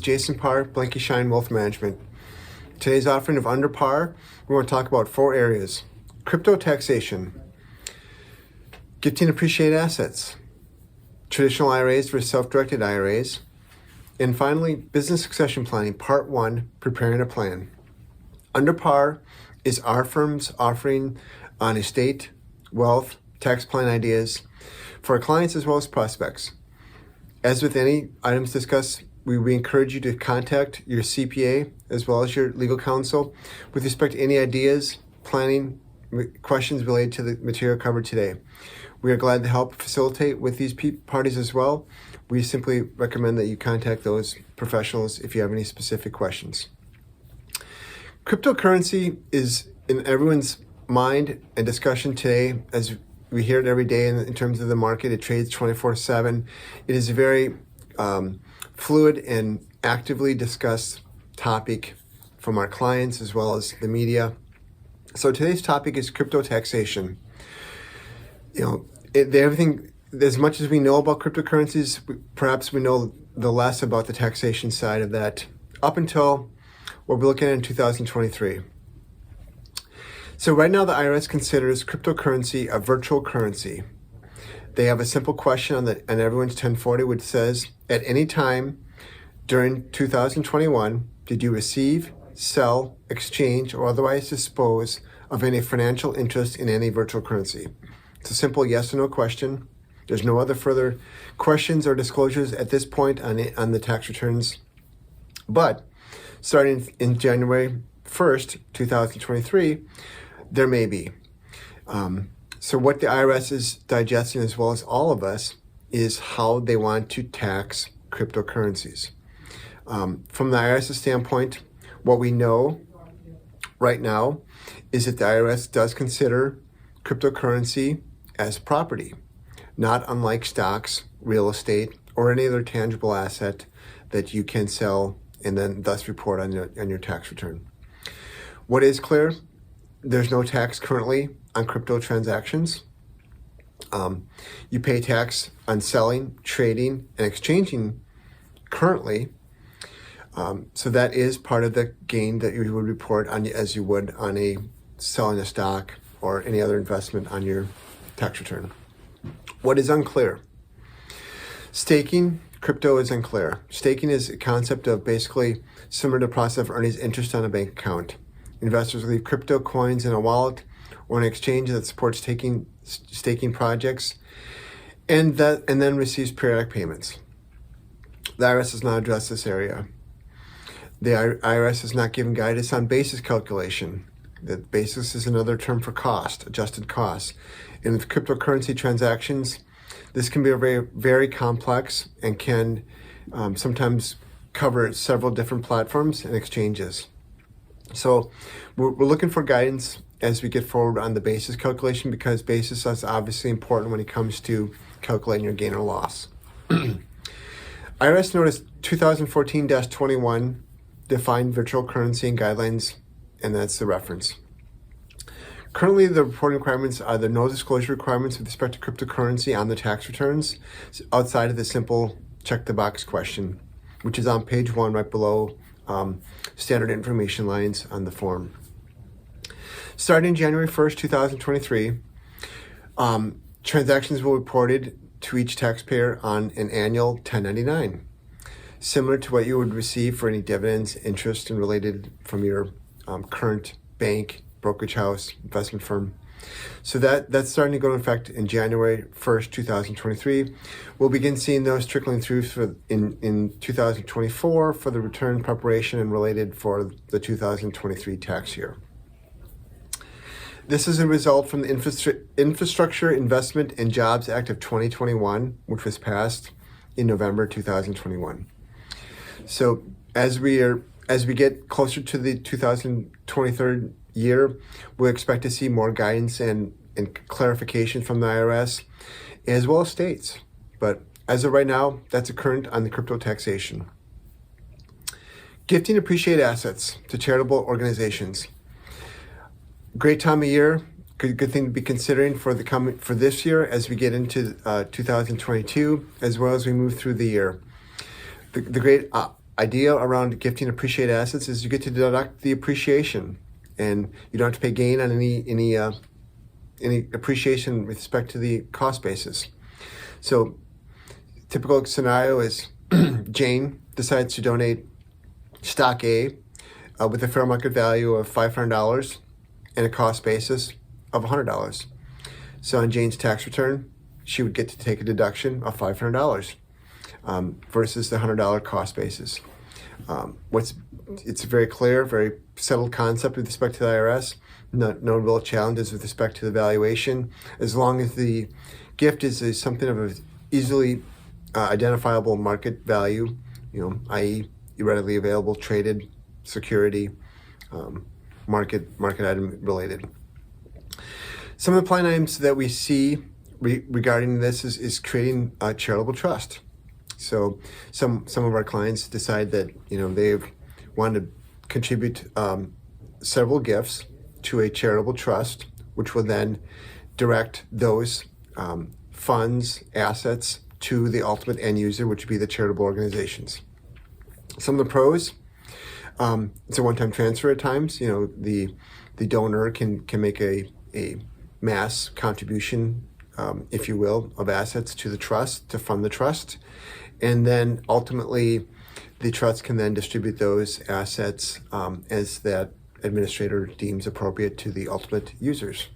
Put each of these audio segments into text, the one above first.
Jason Parr, Blanke, Schein Wealth Management. Today's offering of Under Par, we want to talk about 4 areas. Crypto taxation, gifting appreciated assets, traditional IRAs versus self-directed IRAs, and finally, business succession planning, Part 1, preparing a plan. Under Par is our firm's offering on estate, wealth, tax plan ideas for our clients as well as prospects. As with any items discussed, we encourage you to contact your CPA as well as your legal counsel with respect to any ideas, planning, questions related to the material covered today. We are glad to help facilitate with these parties as well. We simply recommend that you contact those professionals if you have any specific questions. Cryptocurrency is in everyone's mind and discussion today, as we hear it every day in terms of the market. It trades 24/7. It is a very fluid and actively discussed topic from our clients as well as the media. So today's topic is crypto taxation. Everything, as much as we know about cryptocurrencies, perhaps we know the less about the taxation side of that up until what we're looking at in 2023. So right now the IRS considers cryptocurrency a virtual currency. They have a simple question on everyone's 1040 which says, at any time during 2021, did you receive, sell, exchange, or otherwise dispose of any financial interest in any virtual currency? It's a simple yes or no question. There's no other further questions or disclosures at this point on the tax returns. But starting in January 1st, 2023, there may be. So what the IRS is digesting, as well as all of us, is how they want to tax cryptocurrencies. From the IRS's standpoint, what we know right now is that the IRS does consider cryptocurrency as property, not unlike stocks, real estate, or any other tangible asset that you can sell and then thus report on your tax return. What is clear, there's no tax currently on crypto transactions. You pay tax on selling, trading, and exchanging currently. So that is part of the gain that you would report on as you would on selling a stock or any other investment on your tax return. What is unclear? Staking crypto is unclear. Staking is a concept of basically similar to the process of earning interest on a bank account. Investors leave crypto coins in a wallet or an exchange that supports staking projects and then receives periodic payments. The IRS does not address this area. The IRS has not given guidance on basis calculation. The basis is another term for cost, adjusted costs. And with cryptocurrency transactions, this can be very, very complex and can sometimes cover several different platforms and exchanges. So we're looking for guidance as we get forward on the basis calculation, because basis is obviously important when it comes to calculating your gain or loss. IRS Notice 2014-21 defined virtual currency and guidelines, and that's the reference. Currently, the reporting requirements are the no disclosure requirements with respect to cryptocurrency on the tax returns, outside of the simple check the box question, which is on page 1 right below standard information lines on the form. Starting January 1st, 2023, transactions will be reported to each taxpayer on an annual 1099, similar to what you would receive for any dividends, interest, and related from your current bank, brokerage house, investment firm. So that's starting to go into effect in January 1st, 2023. We'll begin seeing those trickling through in 2024 for the return preparation and related for the 2023 tax year. This is a result from the Infrastructure Investment and Jobs Act of 2021, which was passed in November 2021. So as we get closer to the 2023 year, we'll expect to see more guidance and clarification from the IRS as well as states. But as of right now, that's a current on the crypto taxation. Gifting appreciated assets to charitable organizations. Great time of year. Good thing to be considering for this year as we get into 2022, as well as we move through the year. The great idea around gifting appreciated assets is you get to deduct the appreciation, and you don't have to pay gain on any appreciation with respect to the cost basis. So typical scenario is Jane decides to donate stock A with a fair market value of $500 and a cost basis of $100. So on Jane's tax return, she would get to take a deduction of $500 versus the $100 cost basis. It's a very clear, very settled concept with respect to the IRS. No real challenges with respect to the valuation, as long as the gift is something of an easily identifiable market value, i.e. readily available, traded security, market item related. Some of the plan items that we see regarding this is creating a charitable trust. So some of our clients decide that they've wanted to contribute several gifts to a charitable trust, which will then direct those funds, assets to the ultimate end user, which would be the charitable organizations. Some of the pros, it's a one-time transfer at times. The donor can make a mass contribution, if you will, of assets to the trust to fund the trust. And then ultimately, the trust can then distribute those assets as that administrator deems appropriate to the ultimate users.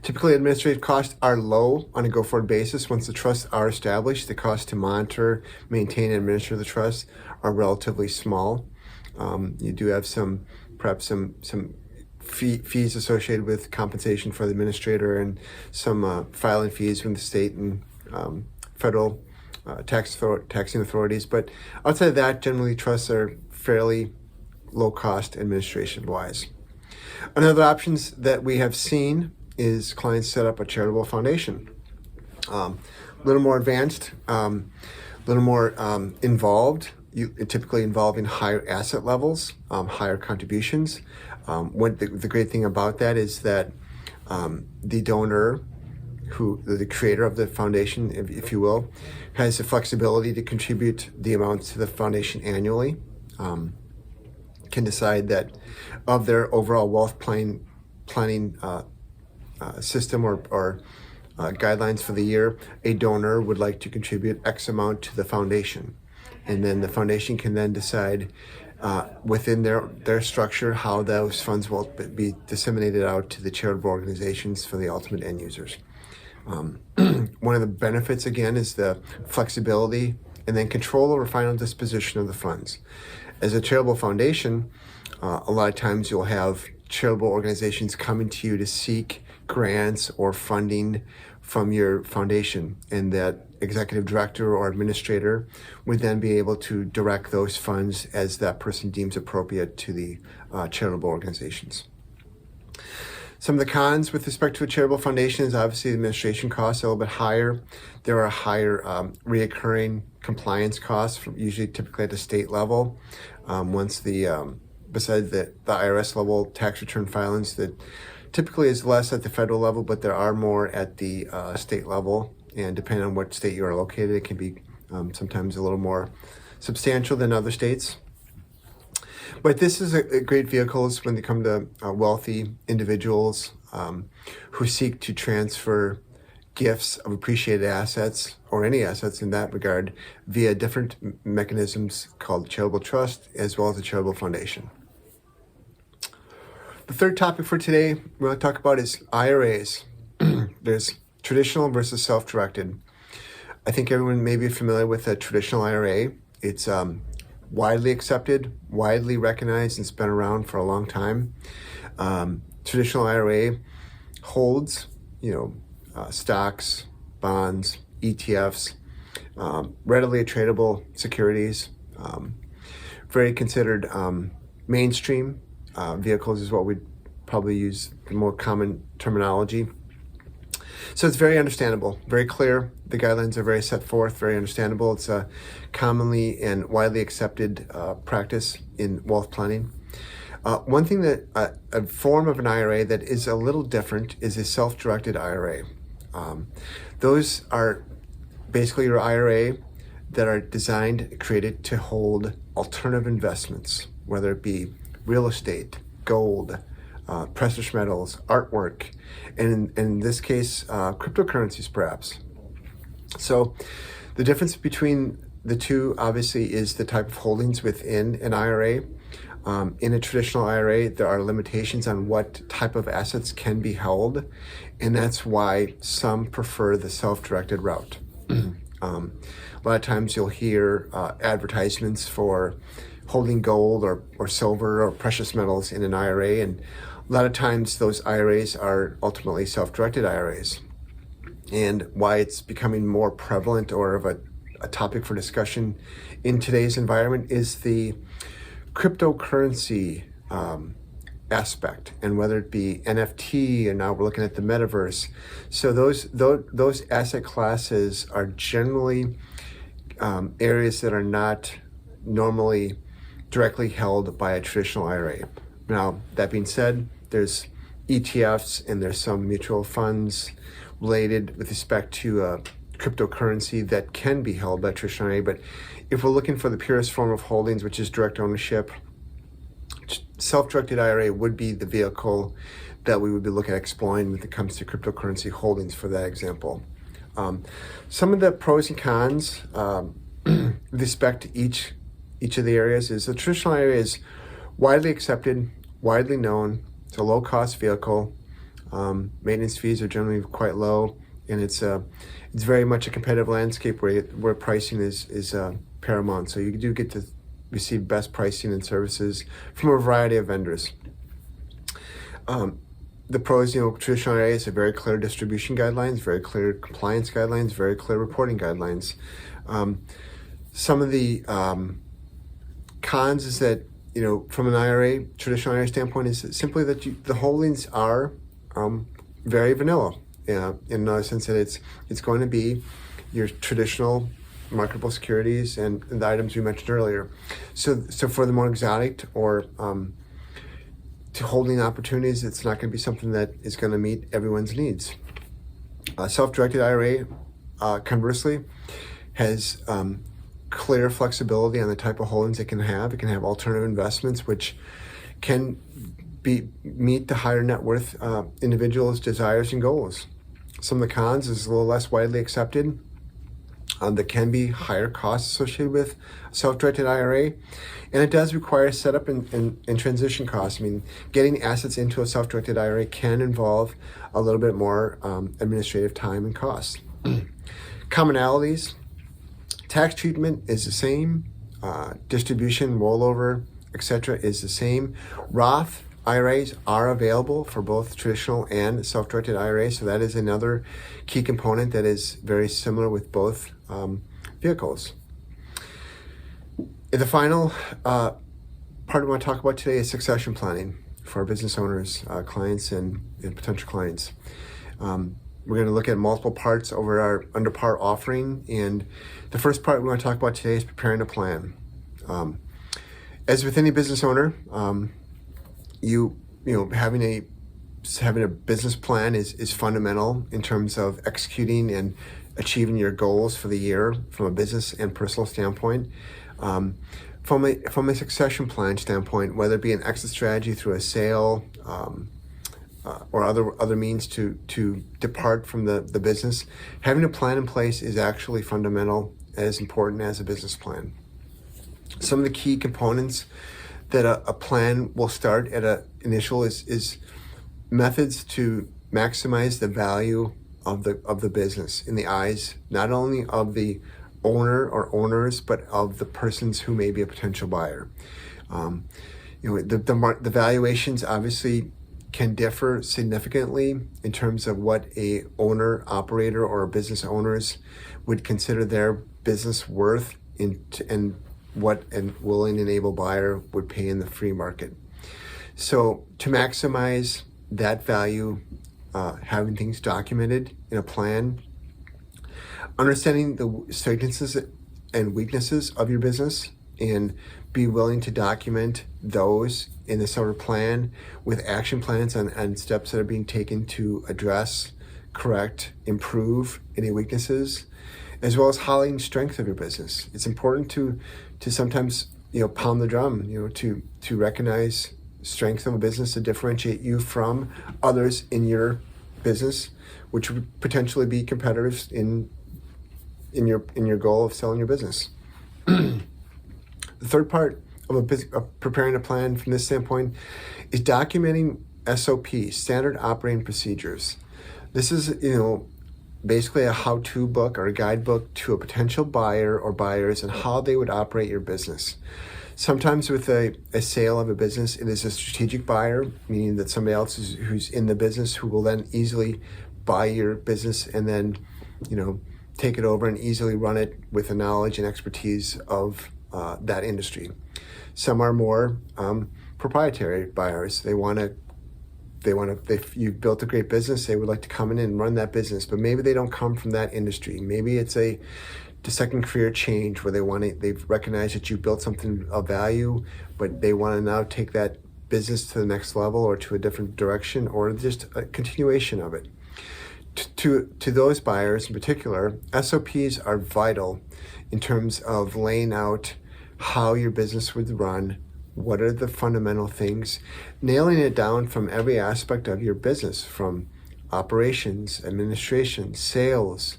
Typically, administrative costs are low on a go-forward basis. Once the trusts are established, the costs to monitor, maintain, and administer the trust are relatively small. You do have perhaps some fees associated with compensation for the administrator and some filing fees from the state and federal taxing authorities. But outside of that, generally trusts are fairly low cost administration-wise. Another options that we have seen is clients set up a charitable foundation. A little more advanced, a little more involved, typically involving higher asset levels, higher contributions. The great thing about that is that the donor, the creator of the foundation, if you will, has the flexibility to contribute the amounts to the foundation annually. Can decide that of their overall wealth planning system or guidelines for the year, a donor would like to contribute X amount to the foundation. And then the foundation can then decide within their structure how those funds will be disseminated out to the charitable organizations for the ultimate end users. One of the benefits, again, is the flexibility and then control over final disposition of the funds. As a charitable foundation, a lot of times you'll have charitable organizations coming to you to seek grants or funding from your foundation, and that executive director or administrator would then be able to direct those funds as that person deems appropriate to the charitable organizations. Some of the cons with respect to a charitable foundation is obviously the administration costs are a little bit higher. There are higher reoccurring compliance costs, usually typically at the state level. Once besides the IRS level tax return filings, that typically is less at the federal level, but there are more at the state level. And depending on what state you are located, it can be sometimes a little more substantial than other states. But this is a great vehicle when they come to wealthy individuals who seek to transfer gifts of appreciated assets or any assets in that regard via different mechanisms called charitable trust as well as a charitable foundation. The third topic for today we want to talk about is IRAs. There's traditional versus self-directed. I think everyone may be familiar with a traditional IRA. It's widely accepted, widely recognized, and it's been around for a long time. Traditional IRA holds, stocks, bonds, ETFs, readily tradable securities, very considered mainstream vehicles is what we'd probably use the more common terminology. So it's very understandable, very clear. The guidelines are very set forth, very understandable. It's a commonly and widely accepted practice in wealth planning. One thing that a form of an IRA that is a little different is a self-directed IRA. Those are basically your IRA that are designed, created to hold alternative investments, whether it be real estate, gold, precious metals, artwork, and in this case, cryptocurrencies perhaps. So the difference between the two obviously is the type of holdings within an IRA. In a traditional IRA, there are limitations on what type of assets can be held, and that's why some prefer the self-directed route. A lot of times you'll hear advertisements for holding gold or silver or precious metals in an IRA, and a lot of times those IRAs are ultimately self-directed IRAs. And why it's becoming more prevalent or of a topic for discussion in today's environment is the cryptocurrency aspect, and whether it be NFT, and now we're looking at the metaverse. So those asset classes are generally areas that are not normally directly held by a traditional IRA. Now, that being said, there's ETFs and there's some mutual funds related with respect to cryptocurrency that can be held by traditional IRA. But if we're looking for the purest form of holdings, which is direct ownership, self-directed IRA would be the vehicle that we would be looking at exploring when it comes to cryptocurrency holdings, for that example. Some of the pros and cons with respect to each of the areas is the traditional IRA is widely accepted, widely known. It's a low-cost vehicle. Maintenance fees are generally quite low, and it's very much a competitive landscape where pricing is paramount. So you do get to receive best pricing and services from a variety of vendors. The pros, traditional IRAs have very clear distribution guidelines, very clear compliance guidelines, very clear reporting guidelines. Some of the cons is that, from an IRA, traditional IRA standpoint, is simply that the holdings are very vanilla. In the sense that it's going to be your traditional marketable securities and the items we mentioned earlier. So for the more exotic or to holding opportunities, it's not going to be something that is going to meet everyone's needs. Self-directed IRA, conversely, has clear flexibility on the type of holdings it can have. It can have alternative investments, which can meet the higher net worth individuals' desires and goals. Some of the cons is a little less widely accepted. There can be higher costs associated with self-directed IRA, and it does require setup and transition costs. Getting assets into a self-directed IRA can involve a little bit more administrative time and cost. Commonalities: tax treatment is the same, distribution, rollover, etc. is the same. Roth IRAs are available for both traditional and self-directed IRAs, so that is another key component that is very similar with both vehicles. The final part we want to talk about today is succession planning for our business owners, clients, and potential clients. We're going to look at multiple parts over our under Parr offering, and the first part we want to talk about today is preparing a plan. As with any business owner, having a business plan is fundamental in terms of executing and achieving your goals for the year from a business and personal standpoint. From a succession plan standpoint, whether it be an exit strategy through a sale or other means to depart from the business, having a plan in place is actually fundamental, as important as a business plan. Some of the key components that a plan will start at a initial is methods to maximize the value of the business in the eyes not only of the owner or owners, but of the persons who may be a potential buyer. The valuations obviously can differ significantly in terms of what a owner, operator, or business owners would consider their business worth and what a willing and able buyer would pay in the free market. So to maximize that value, having things documented in a plan, understanding the strengths and weaknesses of your business, and be willing to document those in the sort of plan with action plans and steps that are being taken to address, correct, improve any weaknesses, as well as highlighting strength of your business. It's important to sometimes pound the drum, to recognize strength of a business to differentiate you from others in your business, which would potentially be competitors in your goal of selling your business. The third part of preparing a plan from this standpoint is documenting SOP, standard operating procedures. This is, basically a how-to book or a guidebook to a potential buyer or buyers and how they would operate your business. Sometimes with a sale of a business, it is a strategic buyer, meaning that somebody else who's in the business who will then easily buy your business and then, take it over and easily run it with the knowledge and expertise of that industry. Some are more proprietary buyers. If you've built a great business, they would like to come in and run that business, but maybe they don't come from that industry. Maybe it's the second career change where they've recognized that you built something of value, but they want to now take that business to the next level or to a different direction or just a continuation of it. To those buyers in particular, SOPs are vital in terms of laying out how your business would run. What are the fundamental things? Nailing it down from every aspect of your business, from operations, administration, sales,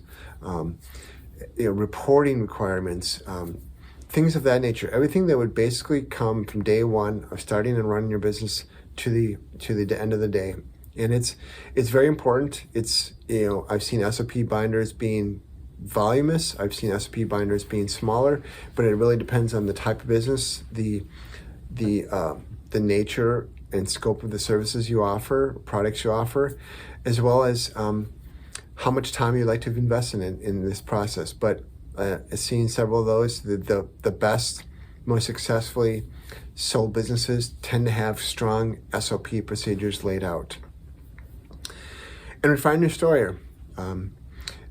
reporting requirements, things of that nature. Everything that would basically come from day one of starting and running your business to the end of the day. And it's very important. I've seen SOP binders being voluminous. I've seen SOP binders being smaller, but it really depends on the type of business, the nature and scope of the services you offer, products you offer, as well as how much time you like to invest in this process. But I've seen several of those. The best, most successfully sold businesses tend to have strong SOP procedures laid out. And refine your story.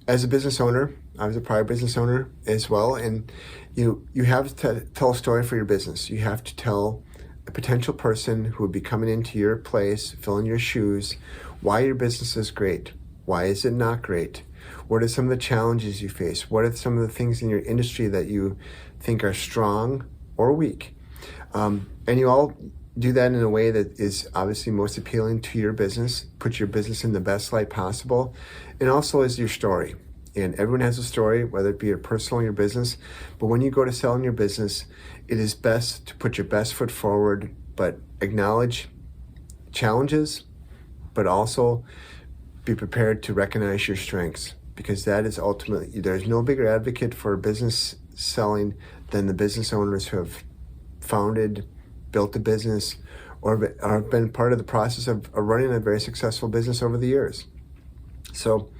As a business owner, I was a prior business owner as well, and you have to tell a story for your business. You have to tell a potential person who would be coming into your place, filling your shoes, why your business is great. Why is it not great? What are some of the challenges you face? What are some of the things in your industry that you think are strong or weak? And you all do that in a way that is obviously most appealing to your business, put your business in the best light possible, and also is your story. And everyone has a story, whether it be your personal or your business. But when you go to selling your business, it is best to put your best foot forward, but acknowledge challenges, but also be prepared to recognize your strengths, because that is ultimately, there's no bigger advocate for business selling than the business owners who have founded, built a business, or have been part of the process of running a very successful business over the years. So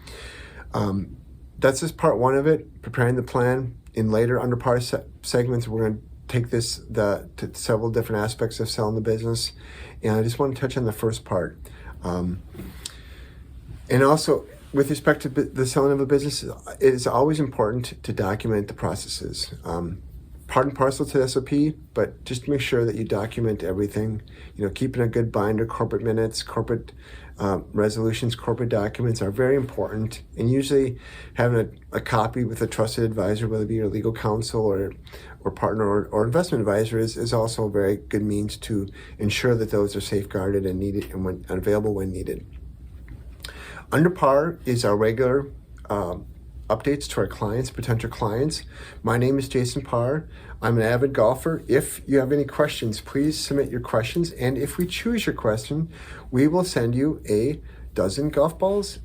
that's just part one of it, preparing the plan. In later under Parr segments, we're going to take this to several different aspects of selling the business. And I just want to touch on the first part. And also, with respect to the selling of a business, it is always important to document the processes. Part and parcel to SOP, but just make sure that you document everything. Keeping a good binder, corporate minutes, corporate resolutions, corporate documents are very important. And usually having a copy with a trusted advisor, whether it be your legal counsel or partner or investment advisor, is also a very good means to ensure that those are safeguarded and needed and available when needed. Under Parr is our regular updates to our clients, potential clients. My name is Jason Parr. I'm an avid golfer. If you have any questions, please submit your questions. And if we choose your question, we will send you a dozen golf balls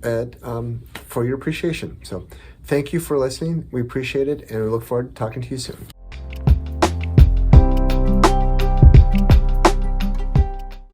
for your appreciation. So thank you for listening. We appreciate it, and we look forward to talking to you soon.